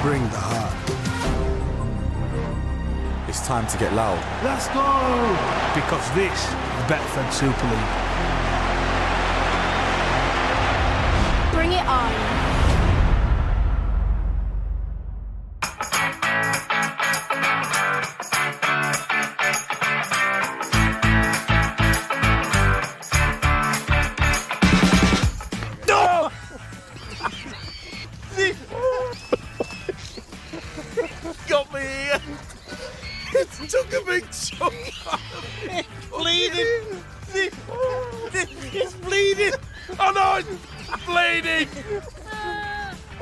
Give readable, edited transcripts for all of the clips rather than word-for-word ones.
Bring the heart. It's time to get loud. Let's go! Because this is Betfred Super League. Bring it on. Got me here. It took a big chunk out of me. Bleeding. It's bleeding. Oh no, it's bleeding.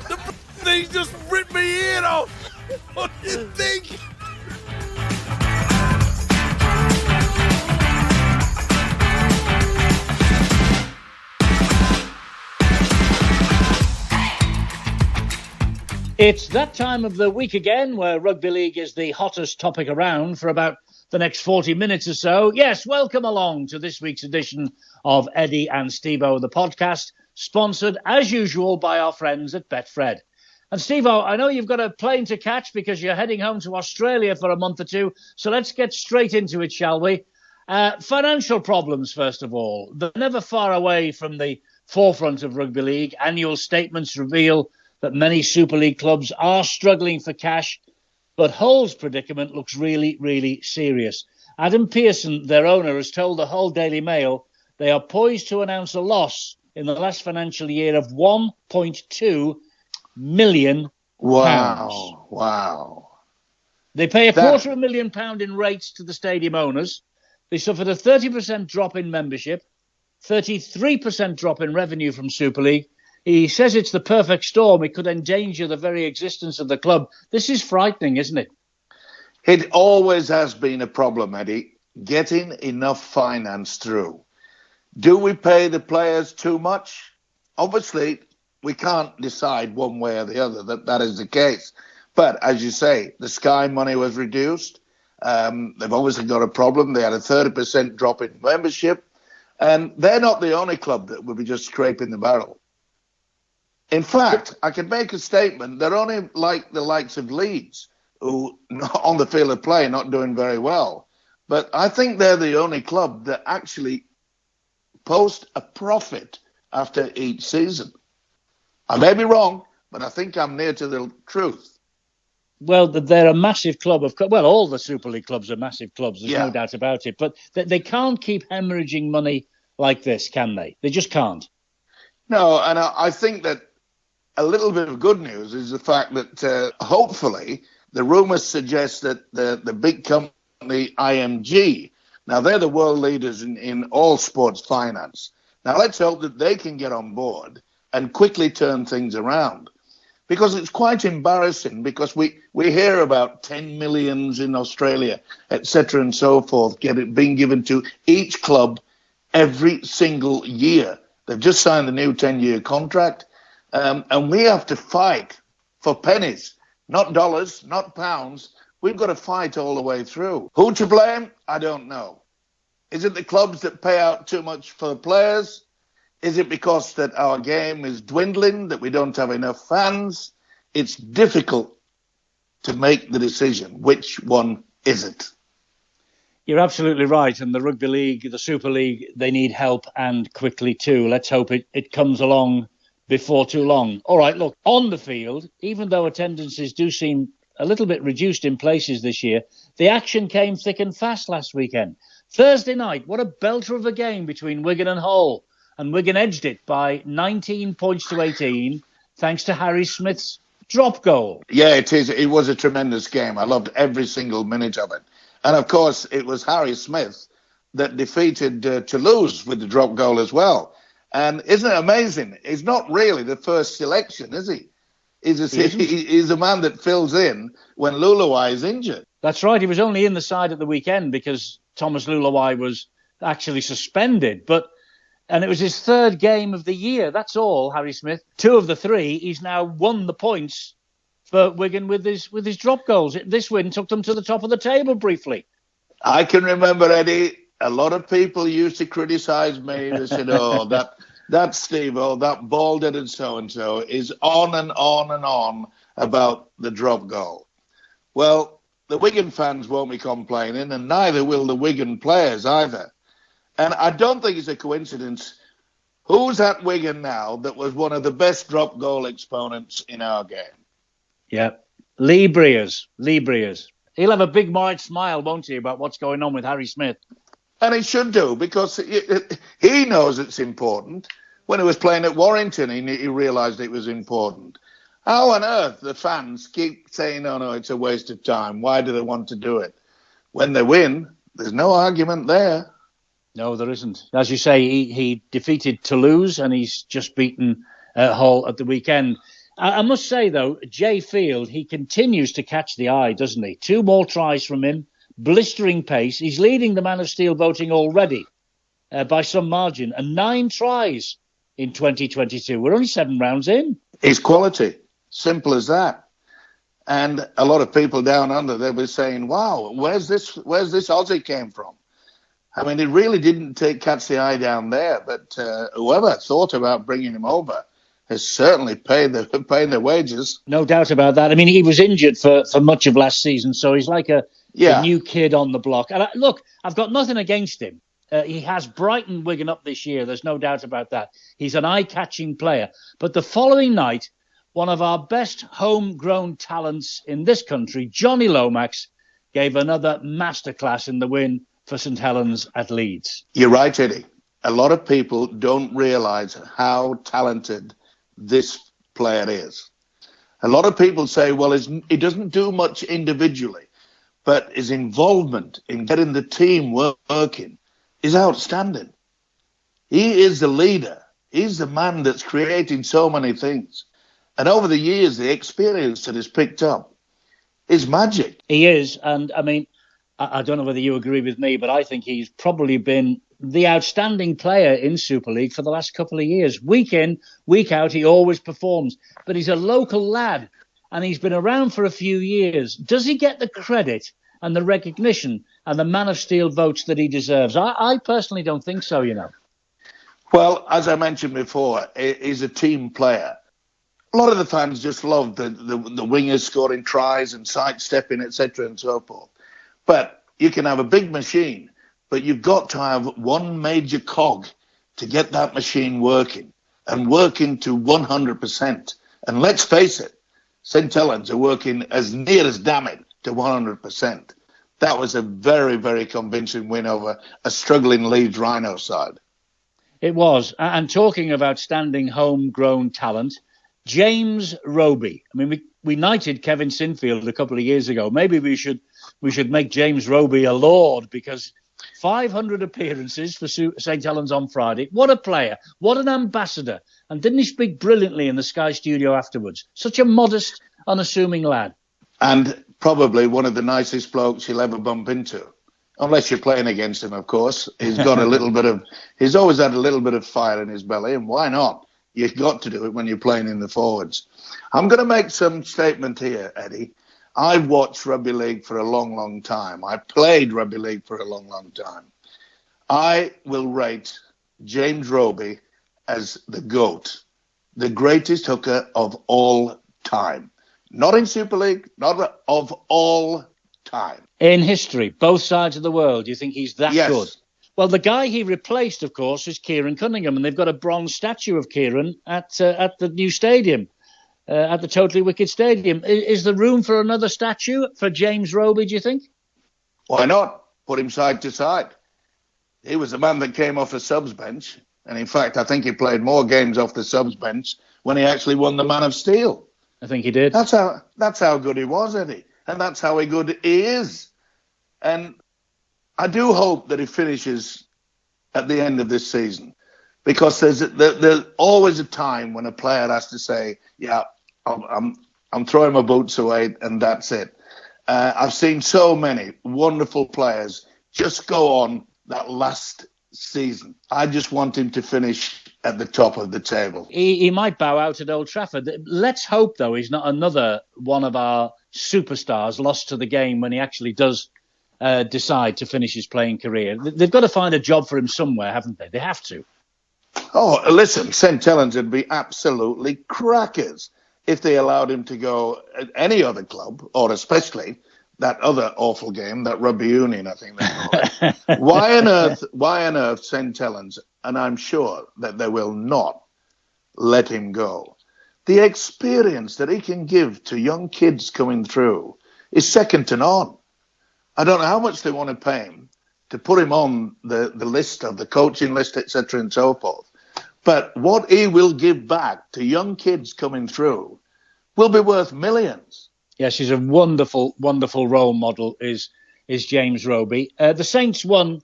The thing just ripped my ear off. What do you think? It's that time of the week again where rugby league is the hottest topic around for about the next 40 minutes or so. Yes, welcome along to this week's edition of Eddie and Stevo, the podcast, sponsored as usual by our friends at Betfred. And Stevo, I know you've got a plane to catch because you're heading home to Australia for a month or two. So let's get straight into it, shall we? Financial problems, first of all. They're never far away from the forefront of rugby league. Annual statements reveal that many Super League clubs are struggling for cash, but Hull's predicament looks really, really serious. Adam Pearson, their owner, has told the Hull Daily Mail they are poised to announce a loss in the last financial year of £1.2 million. Wow. They pay a £250,000 in rates to the stadium owners. They suffered a 30% drop in membership, 33% drop in revenue from Super League. He says it's the perfect storm. It could endanger the very existence of the club. This is frightening, isn't it? It always has been a problem, Eddie, getting enough finance through. Do we pay the players too much? Obviously, we can't decide one way or the other that is the case. But as you say, the Sky money was reduced. They've obviously got a problem. They had a 30% drop in membership. And they're not the only club that will be just scraping the barrel. In fact, I can make a statement. They're only like the likes of Leeds, who on the field of play not doing very well. But I think they're the only club that actually post a profit after each season. I may be wrong, but I think I'm near to the truth. Well, they're a massive club. All the Super League clubs are massive clubs. There's no doubt about it. But they can't keep hemorrhaging money like this, can they? They just can't. No, and I think that a little bit of good news is the fact that hopefully the rumours suggest that the big company IMG, now they're the world leaders in all sports finance. Now let's hope that they can get on board and quickly turn things around. Because it's quite embarrassing because we hear about 10 millions in Australia, etc. and so forth, being given to each club every single year. They've just signed the new 10-year contract. And we have to fight for pennies, not dollars, not pounds. We've got to fight all the way through. Who to blame? I don't know. Is it the clubs that pay out too much for the players? Is it because that our game is dwindling, that we don't have enough fans? It's difficult to make the decision. Which one is it? You're absolutely right. And the Rugby League, the Super League, they need help and quickly too. Let's hope it comes along before too long. All right, look, on the field, even though attendances do seem a little bit reduced in places this year, the action came thick and fast last weekend. Thursday night, what a belter of a game between Wigan and Hull. And Wigan edged it by 19 points to 18, thanks to Harry Smith's drop goal. Yeah, it is. It was a tremendous game. I loved every single minute of it. And, of course, it was Harry Smith that defeated Toulouse with the drop goal as well. And isn't it amazing? He's not really the first selection, is he? He's a man that fills in when Luluai is injured. That's right. He was only in the side at the weekend because Thomas Luluai was actually suspended. And it was his third game of the year. That's all, Harry Smith. 2 of the 3, he's now won the points for Wigan with his drop goals. This win took them to the top of the table briefly. I can remember, Eddie, a lot of people used to criticise me. They said, that Stevo, that bald-headed so-and-so, is on and on and on about the drop goal. Well, the Wigan fans won't be complaining, and neither will the Wigan players either. And I don't think it's a coincidence. Who's at Wigan now that was one of the best drop goal exponents in our game? Yeah, Lee Briers. He'll have a big wide smile, won't he, about what's going on with Harry Smith? And he should do, because he knows it's important. When he was playing at Warrington, he realised it was important. How on earth the fans keep saying, oh, no, it's a waste of time. Why do they want to do it? When they win, there's no argument there. No, there isn't. As you say, he defeated Toulouse and he's just beaten Hull at the weekend. I must say, though, Jay Field, he continues to catch the eye, doesn't he? 2 more tries from him, blistering pace. He's leading the Man of Steel voting already by some margin, and 9 tries in 2022. We're only 7 rounds in. It's quality. Simple as that. And a lot of people down under, they were saying, wow, where's this Aussie came from? I mean, it really didn't catch the eye down there, but whoever thought about bringing him over has certainly paid their wages. No doubt about that. I mean, he was injured for much of last season, so he's like a new kid on the block. And look, I've got nothing against him. He has brightened Wigan up this year. There's no doubt about that. He's an eye-catching player. But the following night, one of our best homegrown talents in this country, Johnny Lomax, gave another masterclass in the win for St Helens at Leeds. You're right, Eddie. A lot of people don't realise how talented this player is. A lot of people say, well, he doesn't do much individually, but his involvement in getting the team working is outstanding. He is the leader. He's the man that's creating so many things. And over the years, the experience that he's picked up is magic. He is. And I mean, I don't know whether you agree with me, but I think he's probably been the outstanding player in Super League for the last couple of years. Week in, week out, he always performs. But he's a local lad and he's been around for a few years. Does he get the credit and the recognition and the Man of Steel votes that he deserves? I personally don't think so, you know. Well, as I mentioned before, he's a team player. A lot of the fans just love the wingers scoring tries and sidestepping, etc. and so forth. But you can have a big machine, but you've got to have one major cog to get that machine working and working to 100%. And let's face it, St Helens are working as near as damn it to 100%. That was a very, very convincing win over a struggling Leeds Rhino side. It was. And talking of outstanding homegrown talent, James Roby. I mean, we knighted Kevin Sinfield a couple of years ago. Maybe we should make James Roby a lord, because 500 appearances for St Helens on Friday. What a player. What an ambassador. And didn't he speak brilliantly in the Sky studio afterwards? Such a modest, unassuming lad. And probably one of the nicest blokes you'll ever bump into. Unless you're playing against him, of course. He's got he's always had a little bit of fire in his belly, and why not? You've got to do it when you're playing in the forwards. I'm going to make some statement here, Eddie. I've watched rugby league for a long, long time. I played rugby league for a long, long time. I will rate James Roby as the GOAT, the greatest hooker of all time. Not in Super League, not of all time. In history, both sides of the world, you think he's that good? Well, the guy he replaced, of course, is Kieran Cunningham, and they've got a bronze statue of Kieran at the new stadium, at the Totally Wicked Stadium. Is there room for another statue for James Roby, do you think? Why not? Put him side to side. He was the man that came off the subs bench, and in fact, I think he played more games off the subs bench when he actually won the Man of Steel. I think he did. That's how good he was, Eddie, and that's how good he is. And I do hope that he finishes at the end of this season, because there's always a time when a player has to say, yeah, I'm throwing my boots away and that's it. I've seen so many wonderful players just go on that last season. I just want him to finish at the top of the table. He might bow out at Old Trafford. Let's hope, though, he's not another one of our superstars lost to the game when he actually does decide to finish his playing career. They've got to find a job for him somewhere, haven't they? They have to. Oh, listen, St. Helens would be absolutely crackers if they allowed him to go at any other club, or especially that other awful game, that rugby union, I think they call it. Why on earth St. Helens, and I'm sure that they will not let him go. The experience that he can give to young kids coming through is second to none. I don't know how much they want to pay him to put him on the list of the coaching list, etc. and so forth. But what he will give back to young kids coming through will be worth millions. Yes, he's a wonderful, wonderful role model, is James Roby. The Saints won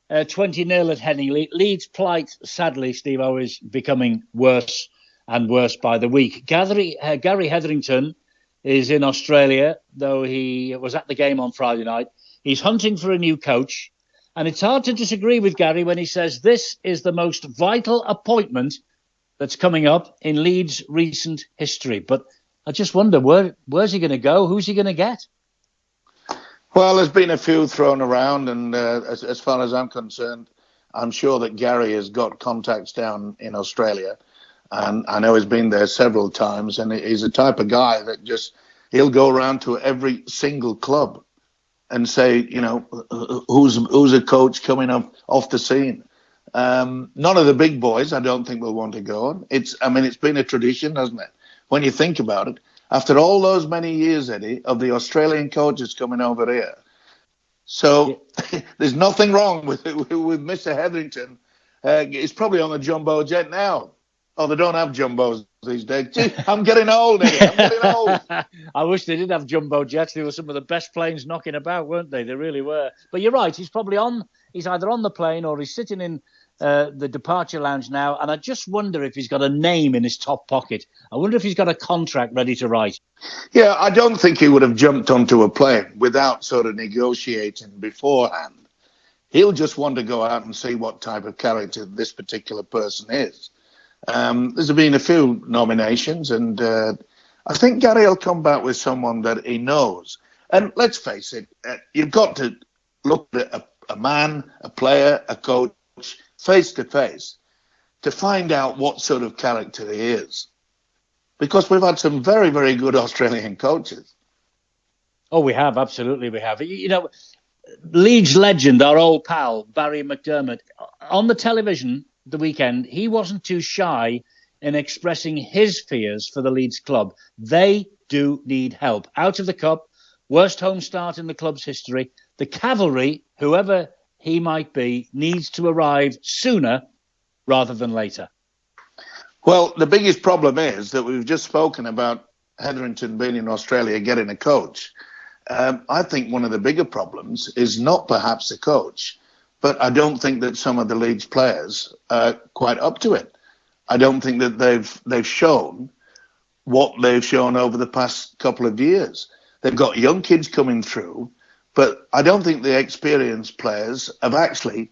20-0 at Headingley. Leeds' plight, sadly, Stevo, is becoming worse and worse by the week. Gary Hetherington is in Australia, though he was at the game on Friday night. He's hunting for a new coach. And it's hard to disagree with Gary when he says this is the most vital appointment that's coming up in Leeds' recent history. But I just wonder, where's he going to go? Who's he going to get? Well, there's been a few thrown around, and as far as I'm concerned, I'm sure that Gary has got contacts down in Australia. And I know he's been there several times, and he's the type of guy that he'll go around to every single club and say, who's a coach coming up off the scene. None of the big boys, I don't think, will want to go on. It's been a tradition, hasn't it? When you think about it, after all those many years, Eddie, of the Australian coaches coming over here. So there's nothing wrong with Mr. Hetherington. He's probably on the jumbo jet now. Oh, they don't have jumbos these days. Gee, I'm getting old, Eddie. I'm getting old. I wish they did have jumbo jets. They were some of the best planes knocking about, weren't they? They really were. But you're right. He's probably he's either on the plane or he's sitting in the departure lounge now. And I just wonder if he's got a name in his top pocket. I wonder if he's got a contract ready to write. Yeah, I don't think he would have jumped onto a plane without sort of negotiating beforehand. He'll just want to go out and see what type of character this particular person is. There's been a few nominations, and I think Gary will come back with someone that he knows. And let's face it, you've got to look at a man, a player, a coach, face to face, to find out what sort of character he is. Because we've had some very, very good Australian coaches. Oh, we have, absolutely we have. Leeds legend, our old pal, Barry McDermott, on the television the weekend, he wasn't too shy in expressing his fears for the Leeds club. They do need help. Out of the cup, worst home start in the club's history. The cavalry, whoever he might be, needs to arrive sooner rather than later. Well, the biggest problem is that we've just spoken about Hetherington being in Australia getting a coach. I think one of the bigger problems is not perhaps the coach, but I don't think that some of the Leeds players are quite up to it. I don't think that they've shown what they've shown over the past couple of years. They've got young kids coming through, but I don't think the experienced players have actually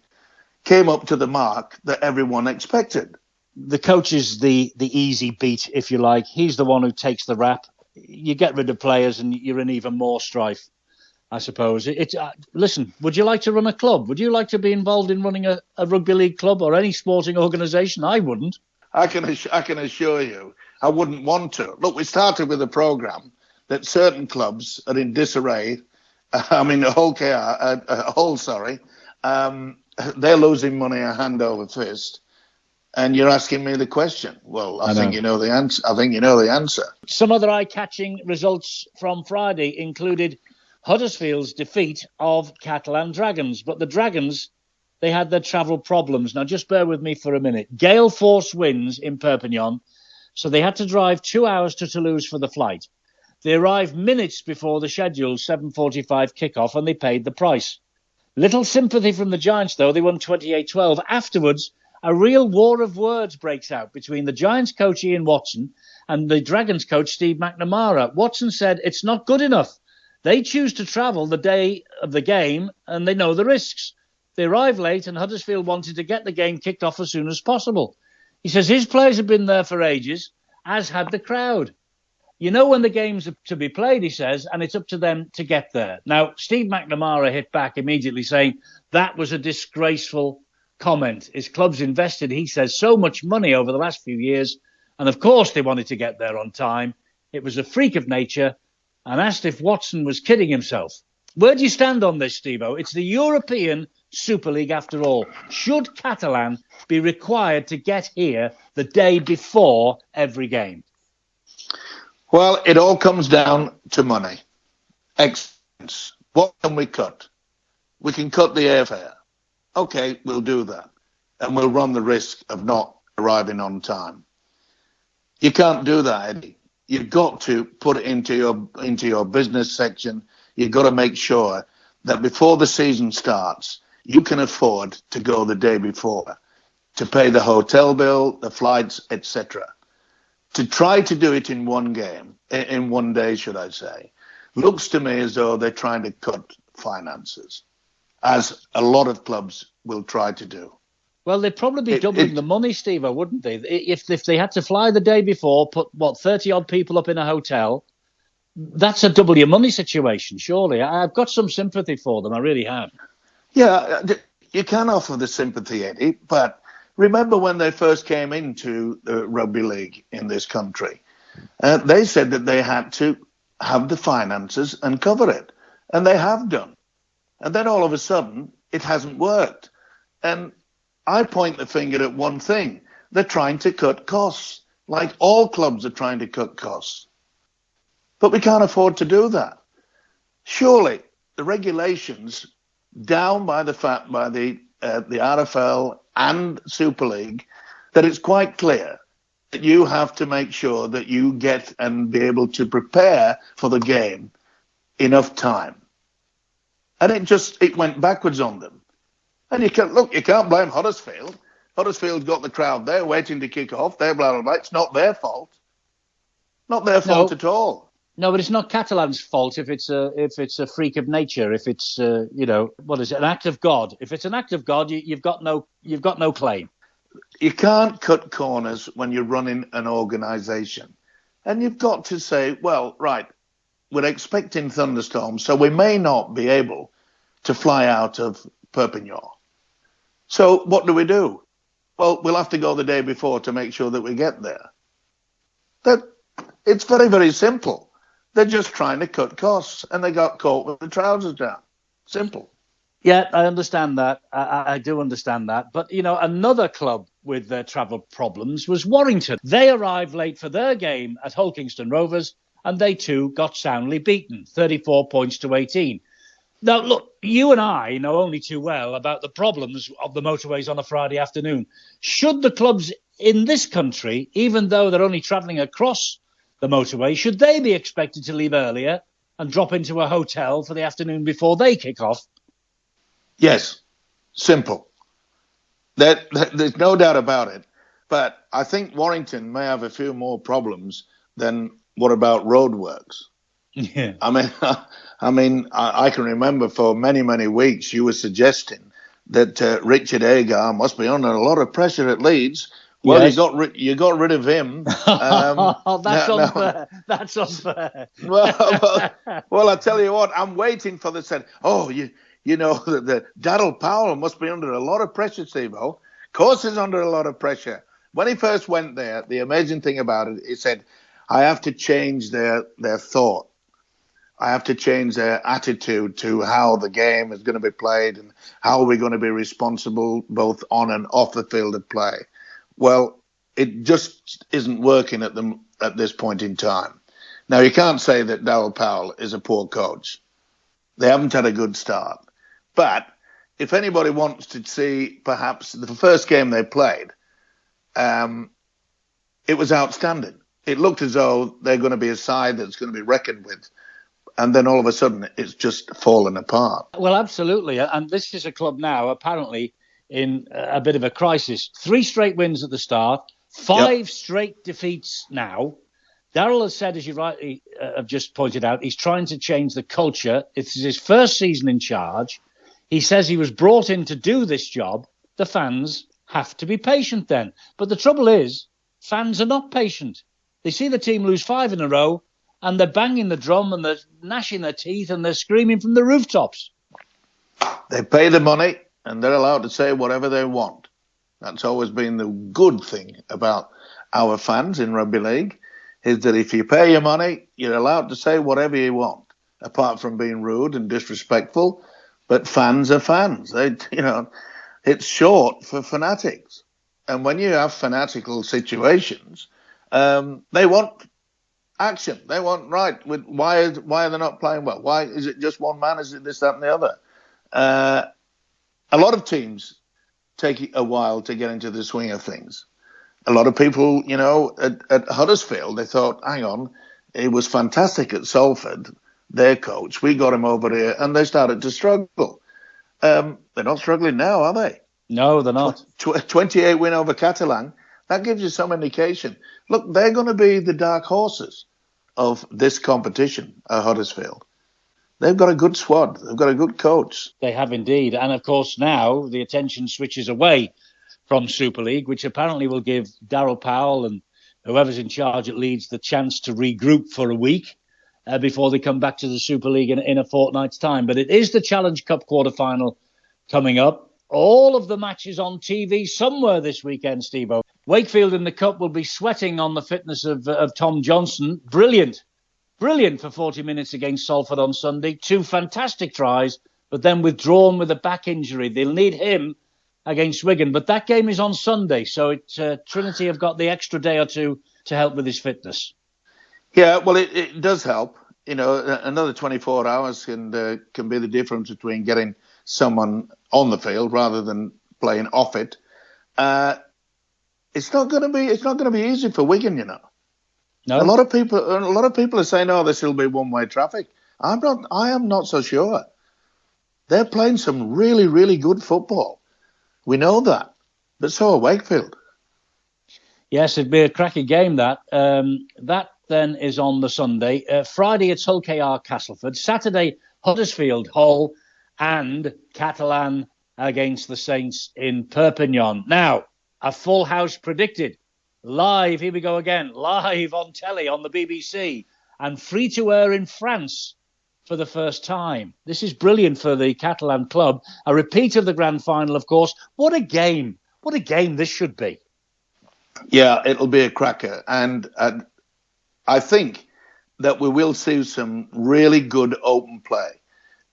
came up to the mark that everyone expected. The coach is the easy beat, if you like. He's the one who takes the rap. You get rid of players and you're in even more strife, I suppose. Listen, would you like to run a club? Would you like to be involved in running a rugby league club or any sporting organisation? I wouldn't. I can assure you, I wouldn't want to. Look, we started with a programme that certain clubs are in disarray. They're losing money hand over fist. And you're asking me the question. Well, I think you know the answer. I think you know the answer. Some other eye-catching results from Friday included Huddersfield's defeat of Catalan Dragons. But the Dragons, they had their travel problems. Now, just bear with me for a minute. Gale force winds in Perpignan, so they had to drive 2 hours to Toulouse for the flight. They arrived minutes before the scheduled 7:45 kickoff, and they paid the price. Little sympathy from the Giants, though. They won 28-12. Afterwards, a real war of words breaks out between the Giants coach Ian Watson and the Dragons coach Steve McNamara. Watson said it's not good enough. They choose to travel the day of the game and they know the risks. They arrived late and Huddersfield wanted to get the game kicked off as soon as possible. He says his players have been there for ages, as had the crowd. You know when the game's to be played, he says, and it's up to them to get there. Now, Steve McNamara hit back immediately saying that was a disgraceful comment. His club's invested, he says, so much money over the last few years, and of course they wanted to get there on time. It was a freak of nature, and asked if Watson was kidding himself. Where do you stand on this, Stevo? It's the European Super League after all. Should Catalan be required to get here the day before every game? Well, it all comes down to money. Expense. What can we cut? We can cut the airfare. Okay, we'll do that. And we'll run the risk of not arriving on time. You can't do that, Eddie. You've got to put it into your business section. You've got to make sure that before the season starts, you can afford to go the day before, to pay the hotel bill, the flights, etc. To try to do it in one day, should I say, looks to me as though they're trying to cut finances, as a lot of clubs will try to do. Well, they'd probably be doubling the money, Steve, wouldn't they? If they had to fly the day before, put, 30-odd people up in a hotel, that's a double your money situation, surely. I've got some sympathy for them, I really have. Yeah, you can offer the sympathy, Eddie, but remember when they first came into the rugby league in this country, they said that they had to have the finances and cover it, and they have done. And then all of a sudden, it hasn't worked. And I point the finger at one thing. They're trying to cut costs, like all clubs are trying to cut costs. But we can't afford to do that. Surely the regulations down by the RFL and Super League, that it's quite clear that you have to make sure that you get and be able to prepare for the game enough time. And it went backwards on them. And you can't blame Huddersfield. Huddersfield got the crowd there waiting to kick off. They're blah, blah, blah. It's not their fault. Not their fault at all. No, but it's not Catalan's fault if it's a freak of nature. If it's what is it, an act of God? If it's an act of God, you've got no claim. You can't cut corners when you're running an organisation, and you've got to say, well, right, we're expecting thunderstorms, so we may not be able to fly out of Perpignan. So what do? Well, we'll have to go the day before to make sure that we get there. It's very, very simple. They're just trying to cut costs, and they got caught with the trousers down. Simple. Yeah, I understand that. I do understand that. But, another club with their travel problems was Warrington. They arrived late for their game at Hull Kingston Rovers, and they too got soundly beaten, 34 points to 18. Now, look, you and I know only too well about the problems of the motorways on a Friday afternoon. Should the clubs in this country, even though they're only travelling across the motorway, should they be expected to leave earlier and drop into a hotel for the afternoon before they kick off? Yes, simple. There's no doubt about it. But I think Warrington may have a few more problems than what about roadworks. Yeah. I mean, I can remember for many, many weeks you were suggesting that Richard Agar must be under a lot of pressure at Leeds. Well, yes. You got rid of him. That's unfair. That's unfair. Well, I tell you what, I'm waiting for the said. Oh, the Daryl Powell must be under a lot of pressure, Stevo. Of course, he's under a lot of pressure. When he first went there, the amazing thing about it, he said, I have to change their thought. I have to change their attitude to how the game is going to be played and how we're going to be responsible both on and off the field of play. Well, it just isn't working at this point in time. Now, you can't say that Daryl Powell is a poor coach. They haven't had a good start. But if anybody wants to see perhaps the first game they played, it was outstanding. It looked as though they're going to be a side that's going to be reckoned with. And then all of a sudden, it's just fallen apart. Well, absolutely. And this is a club now, apparently, in a bit of a crisis. 3 straight wins at the start, 5 straight defeats now. Daryl has said, as you rightly have just pointed out, he's trying to change the culture. It's his first season in charge. He says he was brought in to do this job. The fans have to be patient then. But the trouble is, fans are not patient. They see the team lose 5 in a row, and they're banging the drum and they're gnashing their teeth and they're screaming from the rooftops. They pay the money. and they're allowed to say whatever they want. That's always been the good thing about our fans in rugby league, is that if you pay your money, you're allowed to say whatever you want, apart from being rude and disrespectful. But fans are fans. It's short for fanatics. And when you have fanatical situations, they want action. They want, why are they not playing well? Why is it just one man? Is it this, that, and the other? A lot of teams take a while to get into the swing of things. A lot of people, at Huddersfield, they thought, hang on, he was fantastic at Salford, their coach. We got him over here, and they started to struggle. They're not struggling now, are they? No, they're not. 28 win over Catalan. That gives you some indication. Look, they're going to be the dark horses of this competition at Huddersfield. They've got a good squad. They've got a good coach. They have indeed. And, of course, now the attention switches away from Super League, which apparently will give Darryl Powell and whoever's in charge at Leeds the chance to regroup for a week before they come back to the Super League in a fortnight's time. But it is the Challenge Cup quarter-final coming up. All of the matches on TV somewhere this weekend, Stevo. Wakefield in the Cup will be sweating on the fitness of Tom Johnson. Brilliant for 40 minutes against Salford on Sunday. 2 fantastic tries, but then withdrawn with a back injury. They'll need him against Wigan. But that game is on Sunday, so Trinity have got the extra day or two to help with his fitness. Yeah, well, it does help. Another 24 hours can be the difference between getting someone on the field rather than playing off it. It's not going to be easy for Wigan, No. A lot of people are saying, "Oh, this will be one-way traffic." I am not so sure. They're playing some really, really good football. We know that, but so are Wakefield. Yes, it'd be a cracking game, that. That then is on the Sunday. Friday, it's Hull KR Castleford. Saturday, Huddersfield Hull and Catalan against the Saints in Perpignan. Now, a full house predicted. Live, here we go again, live on telly on the BBC and free to air in France for the first time. This is brilliant for the Catalan club. A repeat of the grand final, of course. What a game. What a game this should be. Yeah, it'll be a cracker. And I think that we will see some really good open play.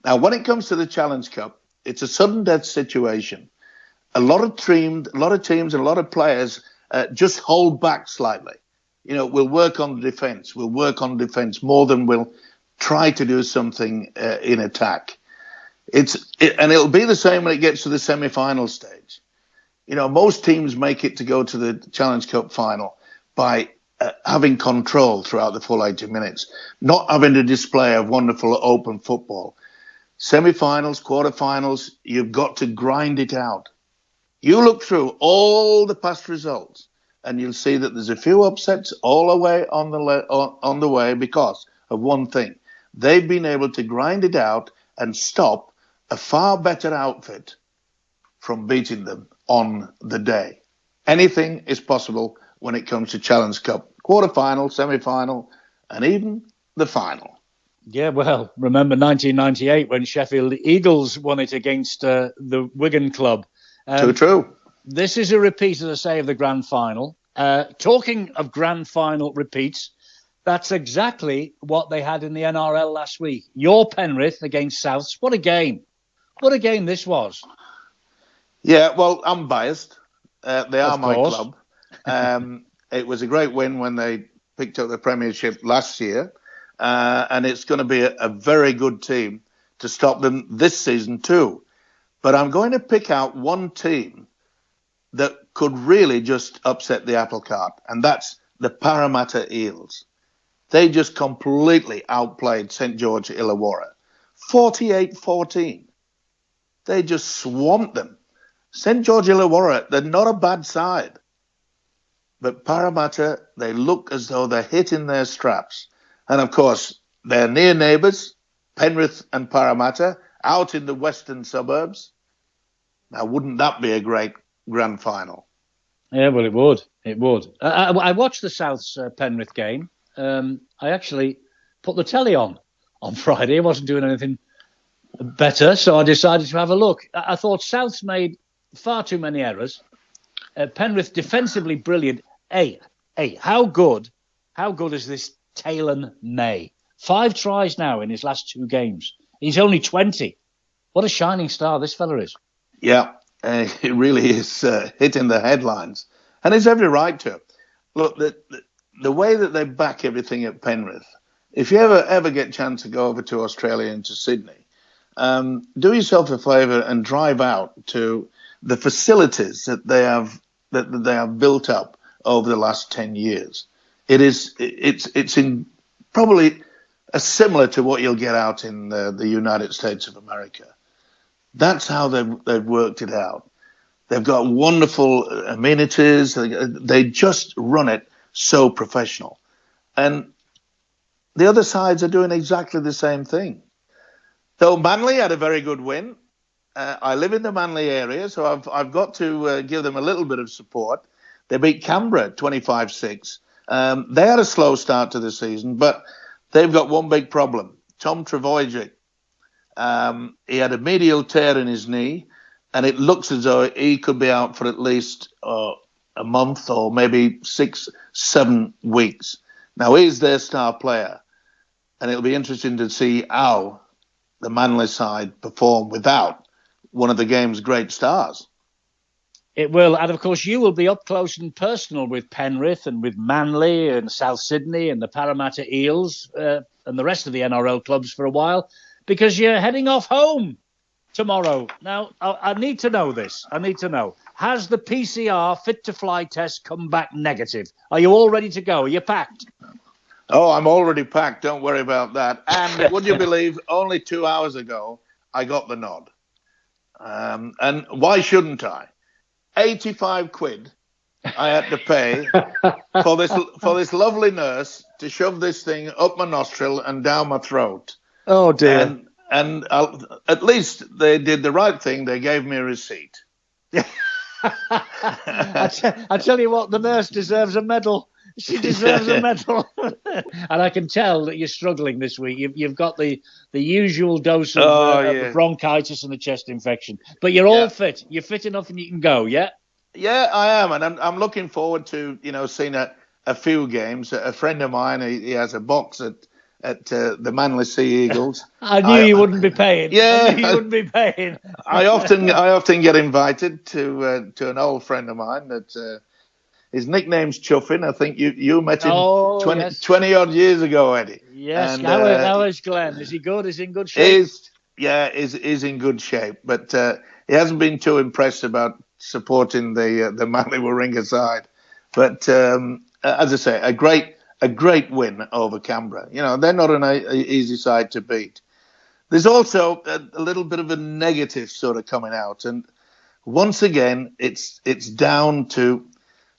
Now, when it comes to the Challenge Cup, it's a sudden death situation. A lot of teams and a lot of players just hold back slightly. We'll work on the defence. We'll work on defence more than we'll try to do something in attack. And it'll be the same when it gets to the semi-final stage. Most teams make it to go to the Challenge Cup final by having control throughout the full 80 minutes, not having a display of wonderful open football. Semi-finals, quarter-finals, you've got to grind it out. You look through all the past results and you'll see that there's a few upsets all the way on the way because of one thing. They've been able to grind it out and stop a far better outfit from beating them on the day. Anything is possible when it comes to Challenge Cup. Quarter-final, semi-final, and even the final. Yeah, well, remember 1998 when Sheffield Eagles won it against the Wigan club. Too true. This is a repeat, as I say, of the grand final. Talking of grand final repeats, that's exactly what they had in the NRL last week. Your Penrith against Souths. What a game. What a game this was. Yeah, well, I'm biased. They are my course. club. It was a great win when they picked up the Premiership last year. And it's going to be a very good team to stop them this season too. But I'm going to pick out one team that could really just upset the apple cart, and that's the Parramatta Eels. They just completely outplayed St. George Illawarra. 48-14. They just swamped them. St. George Illawarra, they're not a bad side. But Parramatta, they look as though they're hitting their straps. And, of course, they're near neighbours, Penrith and Parramatta, out in the western suburbs. Now, wouldn't that be a great grand final? Yeah, well, it would. It would. I watched the Souths Penrith game. I actually put the telly on Friday. I wasn't doing anything better, so I decided to have a look. I thought Souths made far too many errors. Penrith defensively brilliant. Hey, how good is this Taylor May? 5 tries now in his last 2 games. He's only 20. What a shining star this fella is. Yeah, it really is hitting the headlines. And it's every right to. Look, the way that they back everything at Penrith, if you ever get a chance to go over to Australia and to Sydney, do yourself a favour and drive out to the facilities that they have built up over the last 10 years. It's in probably similar to what you'll get out in the United States of America. That's how they've worked it out. They've got wonderful amenities. They just run it so professional. And the other sides are doing exactly the same thing. So Manly had a very good win. I live in the Manly area, so I've got to give them a little bit of support. They beat Canberra 25-6. They had a slow start to the season, but they've got one big problem. Tom Trbojevic, he had a medial tear in his knee, and it looks as though he could be out for at least a month or maybe 6-7 weeks. Now, he's their star player, and it'll be interesting to see how the Manly side perform without one of the game's great stars. It will, and of course you will be up close and personal with Penrith and with Manly and South Sydney and the Parramatta Eels and the rest of the NRL clubs for a while, because you're heading off home tomorrow. Now, I need to know this. Has the PCR fit to fly test come back negative? Are you all ready to go? Are you packed? Oh, I'm already packed. Don't worry about that. And would you believe, only 2 hours ago, I got the nod. And why shouldn't I? 85 quid I had to pay for this lovely nurse to shove this thing up my nostril and down my throat. Oh, dear. And at least they did the right thing. They gave me a receipt. I tell you what, the nurse deserves a medal. She deserves a medal. And I can tell that you're struggling this week. You've got the usual dose of bronchitis and a chest infection. But you're all fit. You're fit enough and you can go, yeah? Yeah, I am. And I'm looking forward to, seeing a few games. A friend of mine, he has a box at the Manly Sea Eagles. I knew you wouldn't be paying. Yeah. I knew you wouldn't be paying. I often get invited to an old friend of mine that... his nickname's Chuffin. I think you met him 20 odd years ago, Eddie. Yes. And, how is Glenn? Is he good? Is he in good shape? Is in good shape. But he hasn't been too impressed about supporting the Manly Warringah side. But as I say, a great win over Canberra. They're not an easy side to beat. There's also a little bit of a negative sort of coming out, and once again, it's down to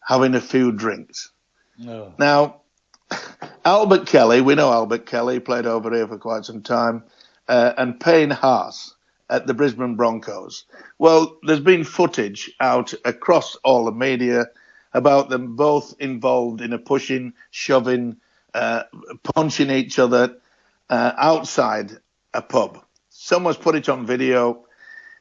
having a few drinks. No. Now, Albert Kelly, we know Albert Kelly, played over here for quite some time, and Payne Haas at the Brisbane Broncos. Well, there's been footage out across all the media about them both involved in a pushing, shoving, punching each other outside a pub. Someone's put it on video.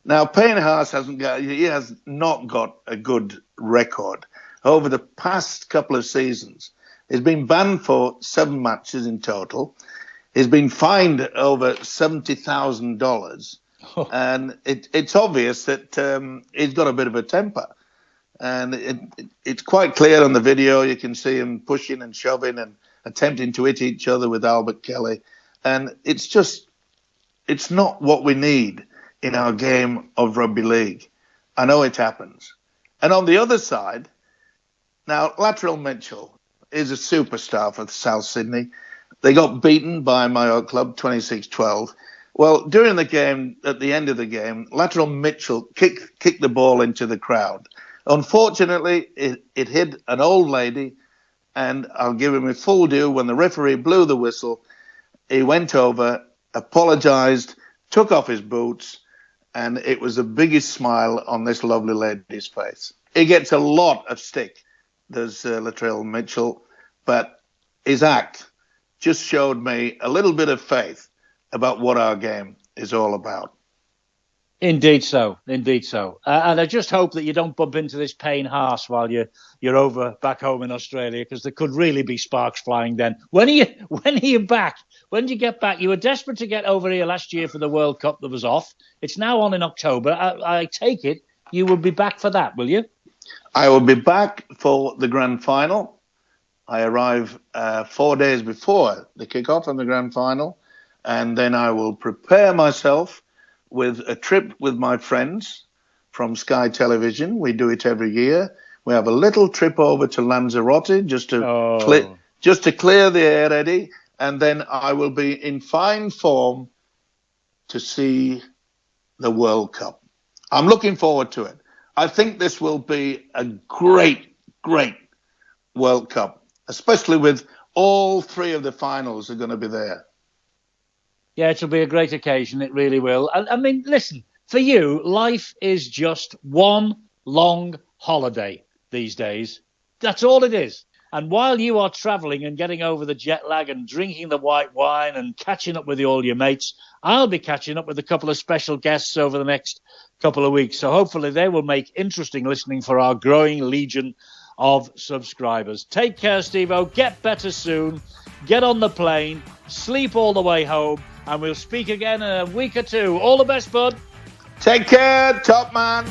Now, Payne Haas has not got a good record. Over the past couple of seasons, he's been banned for 7 matches in total. He's been fined over $70,000. Oh. And it's obvious that he's got a bit of a temper. And it's quite clear on the video. You can see him pushing and shoving and attempting to hit each other with Albert Kelly. And it's not what we need in our game of rugby league. I know it happens. And on the other side... Now, Latrell Mitchell is a superstar for South Sydney. They got beaten by my old club, 26-12. Well, during the game, at the end of the game, Latrell Mitchell kicked the ball into the crowd. Unfortunately, it hit an old lady, and I'll give him a full due. When the referee blew the whistle, he went over, apologised, took off his boots, and it was the biggest smile on this lovely lady's face. He gets a lot of stick. There's Latrell Mitchell, but his act just showed me a little bit of faith about what our game is all about. Indeed so. And I just hope that you don't bump into this Payne Haas while you're over back home in Australia, because there could really be sparks flying then. When are you back? When do you get back? You were desperate to get over here last year for the World Cup that was off. It's now on in October. I take it you will be back for that, will you? I will be back for the grand final. I arrive 4 days before the kickoff of the grand final, and then I will prepare myself with a trip with my friends from Sky Television. We do it every year. We have a little trip over to Lanzarote just to clear the air, Eddie, and then I will be in fine form to see the World Cup. I'm looking forward to it. I think this will be a great, great World Cup, especially with all three of the finals are going to be there. Yeah, it'll be a great occasion. It really will. I mean, listen, for you, life is just one long holiday these days. That's all it is. And while you are travelling and getting over the jet lag and drinking the white wine and catching up with all your mates, I'll be catching up with a couple of special guests over the next couple of weeks. So hopefully they will make interesting listening for our growing legion of subscribers. Take care, Stevo. Get better soon. Get on the plane. Sleep all the way home. And we'll speak again in a week or two. All the best, bud. Take care, top man.